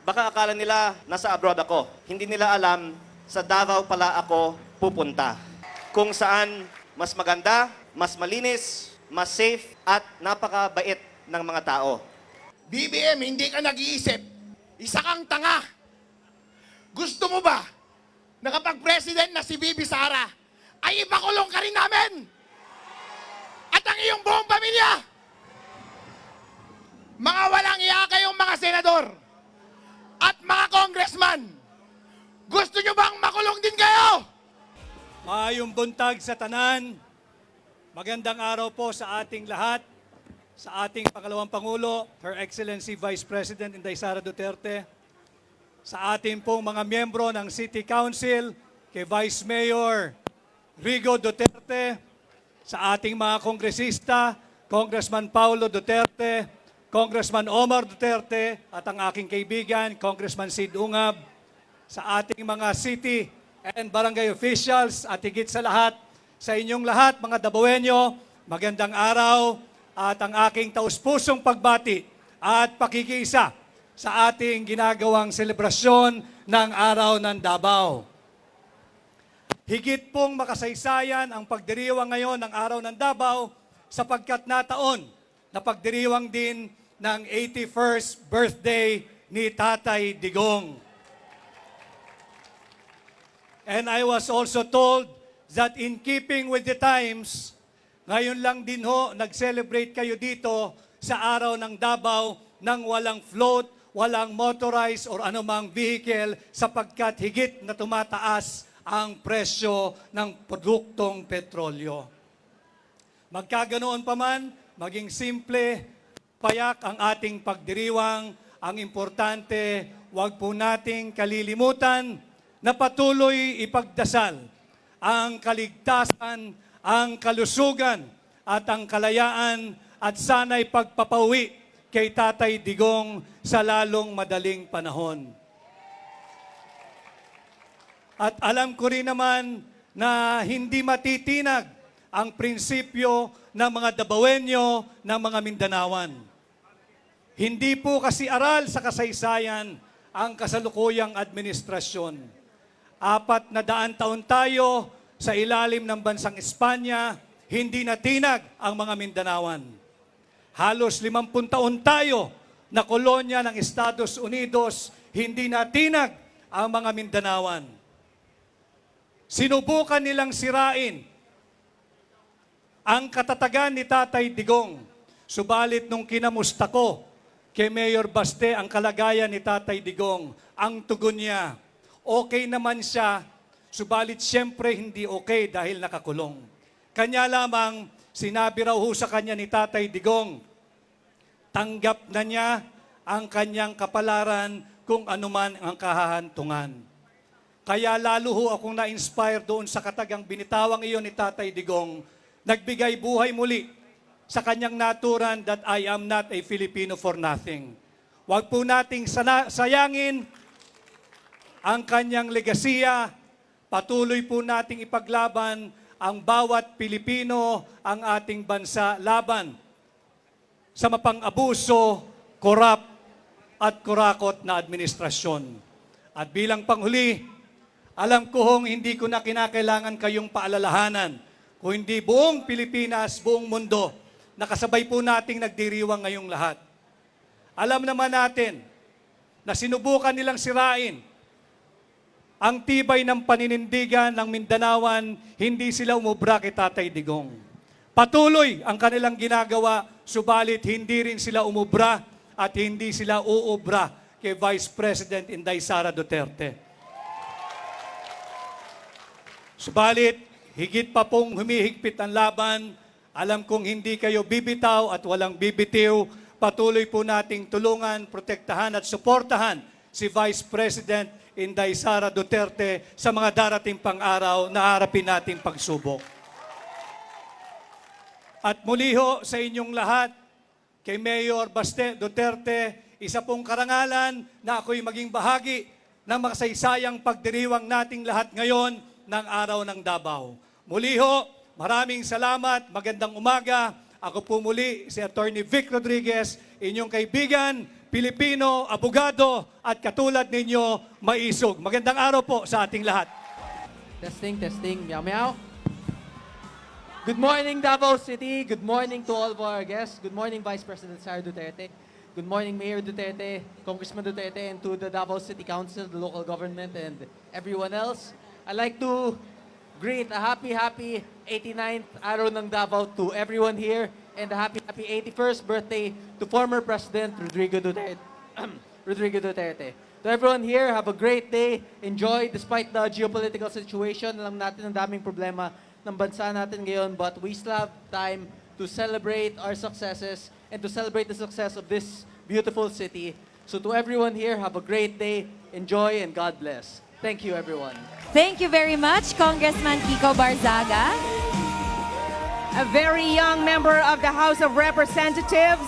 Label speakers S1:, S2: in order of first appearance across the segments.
S1: Baka akala nila nasa abroad ako. Hindi nila alam sa Davao pala ako pupunta. Kung saan mas maganda, mas malinis, mas safe at napakabait ng mga tao.
S2: BBM, hindi ka nag-iisip. Isa kang tanga. Gusto mo ba na kapag president na si Bibi Sara, ay ipakulong ka rin namin? At ang iyong buong pamilya? Mga walang iya kayong mga senador at mga congressman, gusto nyo bang makulong din kayo?
S3: Maayong buntag sa tanan. Magandang araw po sa ating lahat, sa ating pangalawang Pangulo, Her Excellency Vice President Inday Sara Duterte, sa ating pong mga miyembro ng City Council, kay Vice Mayor Rigo Duterte, sa ating mga kongresista, Congressman Paulo Duterte, Congressman Omar Duterte, at ang aking kaibigan, Congressman Sid Ungab, sa ating mga city and barangay officials, at higit sa lahat, sa inyong lahat, mga Dabawenyo, magandang araw, at ang aking taus-pusong pagbati at pakikiisa sa ating ginagawang selebrasyon ng Araw ng Davao. Higit pong makasaysayan ang pagdiriwang ngayon ng Araw ng Davao sapagkat nataon na pagdiriwang din ng 81st birthday ni Tatay Digong. And I was also told that in keeping with the times, ngayon lang din ho, nag-celebrate kayo dito sa Araw ng Davao nang walang float, walang motorized or anumang vehicle sapagkat higit na tumataas ang presyo ng produktong petrolyo. Magkaganoon pa man, maging simple, payak ang ating pagdiriwang, ang importante, huwag po nating kalilimutan na patuloy ipagdasal ang kaligtasan, ang kalusugan at ang kalayaan at sana'y pagpapauwi kay Tatay Digong sa lalong madaling panahon. At alam ko rin naman na hindi matitinag ang prinsipyo ng mga Dabawenyo, ng mga Mindanawan. Hindi po kasi aral sa kasaysayan ang kasalukuyang administrasyon. 400 taon tayo sa ilalim ng bansang Espanya, hindi natinag ang mga Mindanawan. Halos 50 taon tayo na kolonya ng Estados Unidos, hindi natinag ang mga Mindanawan. Sinubukan nilang sirain ang katatagan ni Tatay Digong. Subalit nung kinamusta ko kay Mayor Baste ang kalagayan ni Tatay Digong, ang tugon niya, okay naman siya, subalit siyempre hindi okay dahil nakakulong. Kanya lamang, sinabi raw ho sa kanya ni Tatay Digong, tanggap na niya ang kanyang kapalaran kung anuman ang kahahantungan. Kaya lalo ho akong na-inspire doon sa katagang binitawang iyon ni Tatay Digong, nagbigay buhay muli sa kanyang naturan that I am not a Filipino for nothing. Huwag po nating sayangin ang kanyang legasiya, patuloy po nating ipaglaban ang bawat Pilipino, ang ating bansa laban sa mapang-abuso, korap at kurakot na administrasyon. At bilang panghuli, alam ko hong hindi ko na kinakailangan kayong paalalahanan, kung hindi buong Pilipinas, buong mundo, nakasabay po nating nagdiriwang ngayong lahat. Alam naman natin na sinubukan nilang sirain ang tibay ng paninindigan ng Mindanawan, hindi sila umubra kay Tatay Digong. Patuloy ang kanilang ginagawa, subalit hindi rin sila umubra at hindi sila uubra kay Vice President Inday Sara Duterte. Subalit, higit pa pong humihigpit ang laban, alam kong hindi kayo bibitaw at walang bibitiw, patuloy po nating tulungan, protektahan at suportahan si Vice President Inday Sara Duterte sa mga darating pang araw na harapin nating pagsubok. At muli ho sa inyong lahat, kay Mayor Baste Duterte, isa pong karangalan na ako'y maging bahagi ng makasaysayang pagdiriwang nating lahat ngayon ng Araw ng Davao. Muli ho, maraming salamat, magandang umaga. Ako po muli si Attorney Vic Rodriguez, inyong kaibigan, Pilipino, abogado, at katulad ninyo, maisog. Magandang araw po sa ating lahat.
S4: Testing, testing. Meow, meow. Good morning, Davao City. Good morning to all of our guests. Good morning, Vice President Sara Duterte. Good morning, Mayor Duterte, Congressman Duterte, and to the Davao City Council, the local government, and everyone else. I'd like to greet a happy 89th araw ng Davao to everyone here, and a happy 81st birthday to former President Rodrigo Duterte. Rodrigo Duterte. To everyone here, have a great day. Enjoy despite the geopolitical situation. Alam natin ang daming problema ng bansa natin ngayon, but we still have time to celebrate our successes and to celebrate the success of this beautiful city. So to everyone here, have a great day. Enjoy and God bless. Thank you, everyone.
S5: Thank you very much, Congressman Kiko Barzaga.
S6: A very young member of the House of Representatives.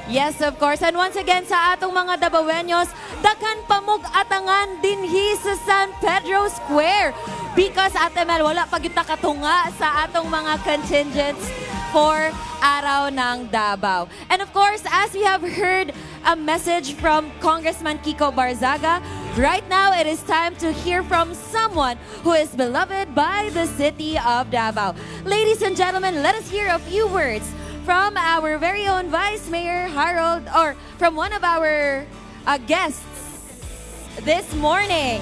S5: Yes, of course. And once again, sa atong mga Davaoenos, daghan pamog atangan dinhi sa San Pedro Square. Because Atemel, wala pa kita katunga sa atong mga contingents for Araw ng Davao. And of course, as we have heard a message from Congressman Kiko Barzaga, right now it is time to hear from someone who is beloved by the city of Davao. Ladies and gentlemen, let us hear a few words from our very own Vice Mayor Harold, or from one of our guests this morning.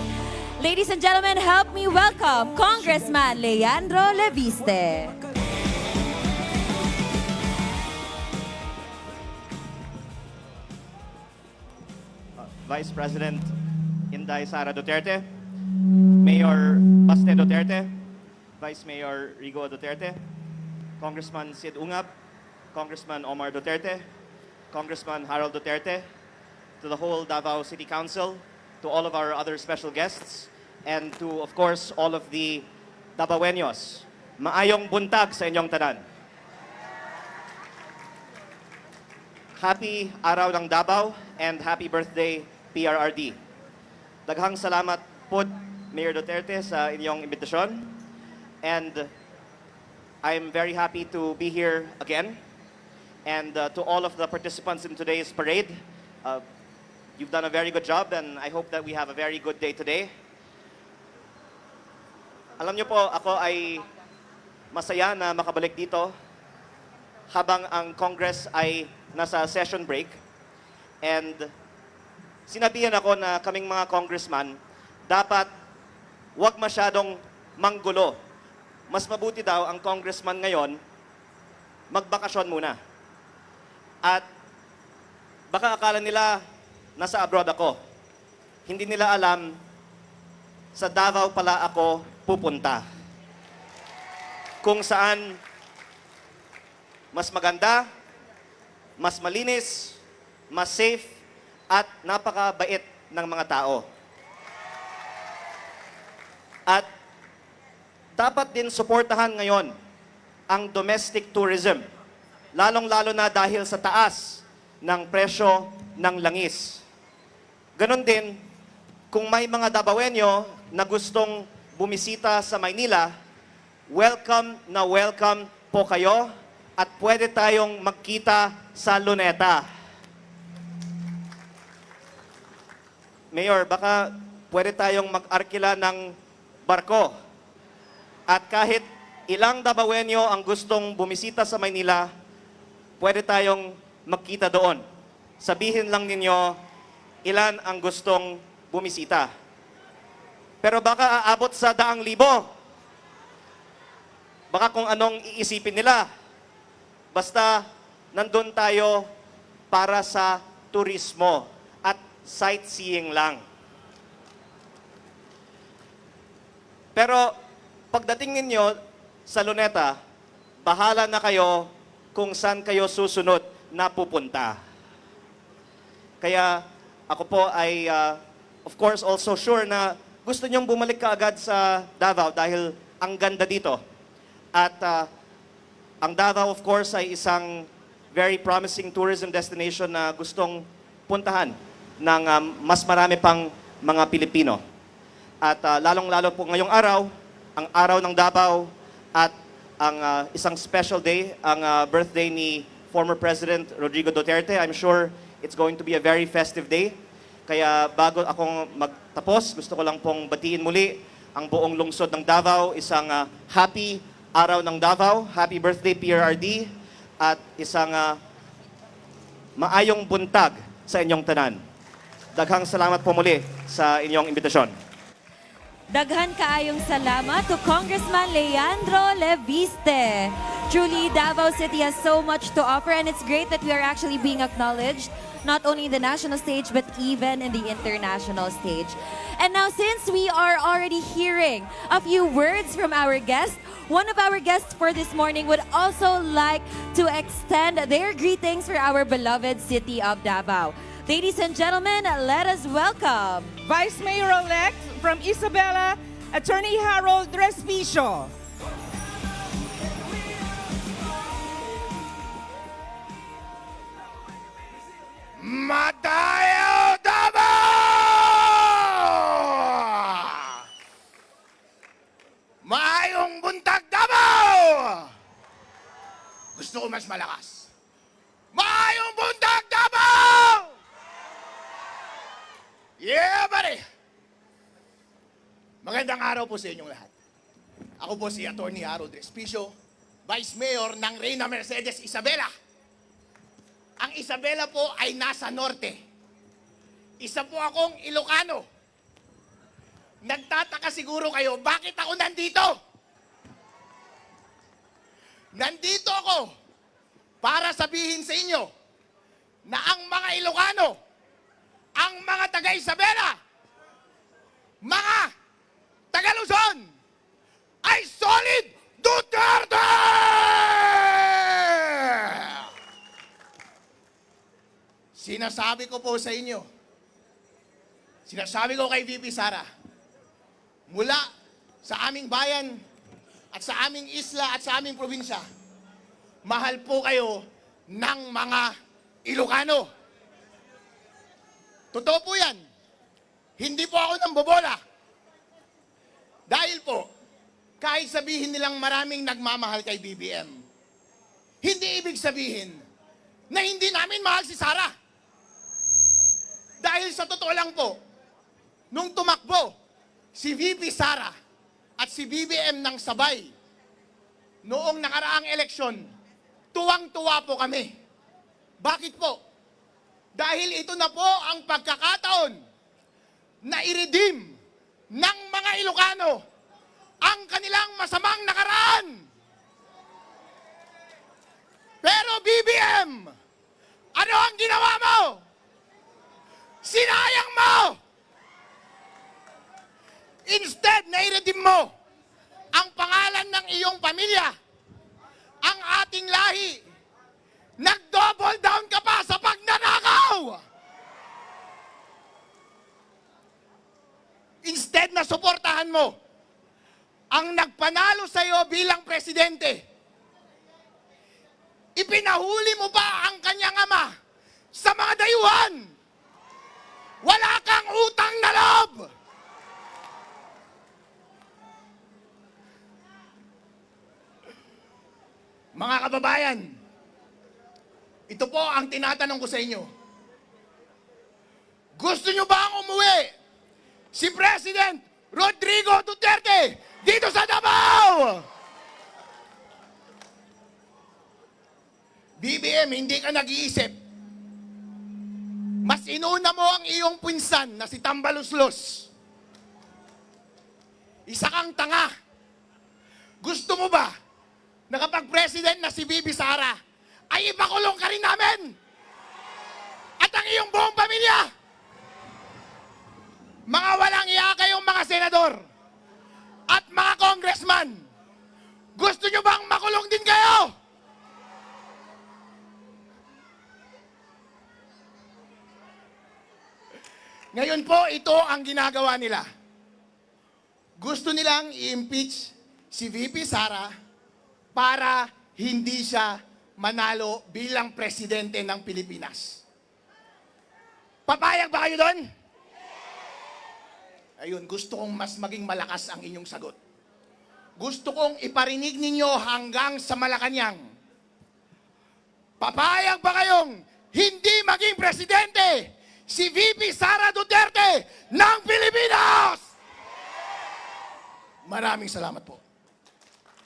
S5: Ladies and gentlemen, help me welcome Congressman Leandro Leviste.
S1: Vice President Inday Sara Duterte, Mayor Baste Duterte, Vice Mayor Rigo Duterte, Congressman Sid Ungab, Congressman Omar Duterte, Congressman Harold Duterte, to the whole Davao City Council, to all of our other special guests, and to, of course, all of the Davaoenos. Maayong buntag sa inyong tanan. Happy Araw ng Davao and happy birthday, PRRD. Daghang salamat po, Mayor Duterte, sa inyong imbitasyon. And I'm very happy to be here again. And to all of the participants in today's parade, you've done a very good job, and I hope that we have a very good day today. Alam niyo po, ako ay masaya na makabalik dito habang ang Congress ay nasa session break. And sinabihan ako na kaming mga congressman, dapat wag masyadong manggulo. Mas mabuti daw ang congressman ngayon, magbakasyon muna. At baka akala nila nasa abroad ako. Hindi nila alam, sa Davao pala ako pupunta. Kung saan mas maganda, mas malinis, mas safe, at napakabait ng mga tao. At dapat din suportahan ngayon ang domestic tourism, lalong-lalo na dahil sa taas ng presyo ng langis. Ganon din, kung may mga Davaoenyo na gustong bumisita sa Maynila, welcome na welcome po kayo at pwede tayong magkita sa Luneta. Mayor, baka pwede tayong mag-arkila ng barko. At kahit ilang Davaoenyo ang gustong bumisita sa Maynila, pwede tayong magkita doon. Sabihin lang ninyo ilan ang gustong bumisita. Pero baka aabot sa 100,000. Baka kung anong iisipin nila. Basta nandun tayo para sa turismo at sightseeing lang. Pero pagdating ninyo sa Luneta, bahala na kayo kung saan kayo susunod na pupunta. Kaya ako po ay, of course, also sure na gusto niyong bumalik kaagad sa Davao dahil ang ganda dito. At ang Davao, of course, ay isang very promising tourism destination na gustong puntahan ng mas marami pang mga Pilipino. At lalong-lalo po ngayong araw, ang araw ng Davao at ang isang special day, ang birthday ni former President Rodrigo Duterte. I'm sure It's going to be a very festive day. Kaya bago akong magtapos, gusto ko lang pong batiin muli ang buong lungsod ng Davao, isang happy araw ng Davao, happy birthday PRRD, at isang maayong buntag sa inyong tanan. Daghang salamat po muli sa inyong imbitasyon.
S5: Daghan kaayong salamat to Congressman Leandro Leviste. Truly, Davao City has so much to offer, and it's great that we are actually being acknowledged, not only in the national stage, but even in the international stage. And now, since we are already hearing a few words from our guest, one of our guests for this morning would also like to extend their greetings for our beloved city of Davao. Ladies and gentlemen, let us welcome
S6: Vice Mayor-elect from Isabela, Attorney Harold Respicio.
S2: Matayo Davao! Maayong buntag Davao! Gusto ko mas malakas. Maayong buntag Davao! Yeah, buddy! Magandang araw po sa inyong lahat. Ako po si Attorney Harold Respicio, Vice Mayor ng Reyna Mercedes Isabela. Ang Isabela po ay nasa norte. Isa po akong Ilocano. Nagtataka siguro kayo, bakit ako nandito? Nandito ako para sabihin sa inyo na ang mga Ilocano, ang mga taga-Isabela, mga taga-Luzon, ay solid Duterte! Sinasabi ko po sa inyo, sinasabi ko kay VP Sara, mula sa aming bayan at sa aming isla at sa aming probinsya, mahal po kayo ng mga Ilocano. Totoo po yan. Hindi po ako nambobola. Dahil po, kahit sabihin nilang maraming nagmamahal kay BBM, hindi ibig sabihin na hindi namin mahal si Sara. Dahil sa totoo lang po, nung tumakbo si VP Sara at si BBM ng sabay, noong nakaraang eleksyon, tuwang-tuwa po kami. Bakit po? Dahil ito na po ang pagkakataon na i-redeem ng mga Ilocano ang kanilang masamang nakaraan. Pero BBM, ano ang ginawa mo? Sinayang mo! Instead na i-redeem mo ang pangalan ng iyong pamilya, ang ating lahi, nag-double down ka pa sa pagnanakaw! Instead na suportahan mo ang nagpanalo sa iyo bilang presidente, ipinahuli mo pa ang kanyang ama sa mga dayuhan. Wala kang utang na loob! Mga kababayan, ito po ang tinatanong ko sa inyo. Gusto nyo ba ang umuwi si President Rodrigo Duterte dito sa Davao? BBM, hindi ka nag-iisip. Mas inuna mo ang iyong pinsan na si Tambaluslos. Isa kang tanga. Gusto mo ba na kapag president na si Bibi Sara, ay ipakulong ka rin namin? At ang iyong buong pamilya? Mga walang iya kayong mga senador at mga congressman, gusto nyo bang makulong din kayo? Ngayon po, ito ang ginagawa nila. Gusto nilang i-impeach si VP Sara para hindi siya manalo bilang presidente ng Pilipinas. Papayag ba kayo doon? Ayun, gusto kong mas maging malakas ang inyong sagot. Gusto kong iparinig ninyo hanggang sa Malacanang. Papayag ba kayong hindi maging presidente si VP Sara Duterte ng Pilipinas! Maraming salamat po.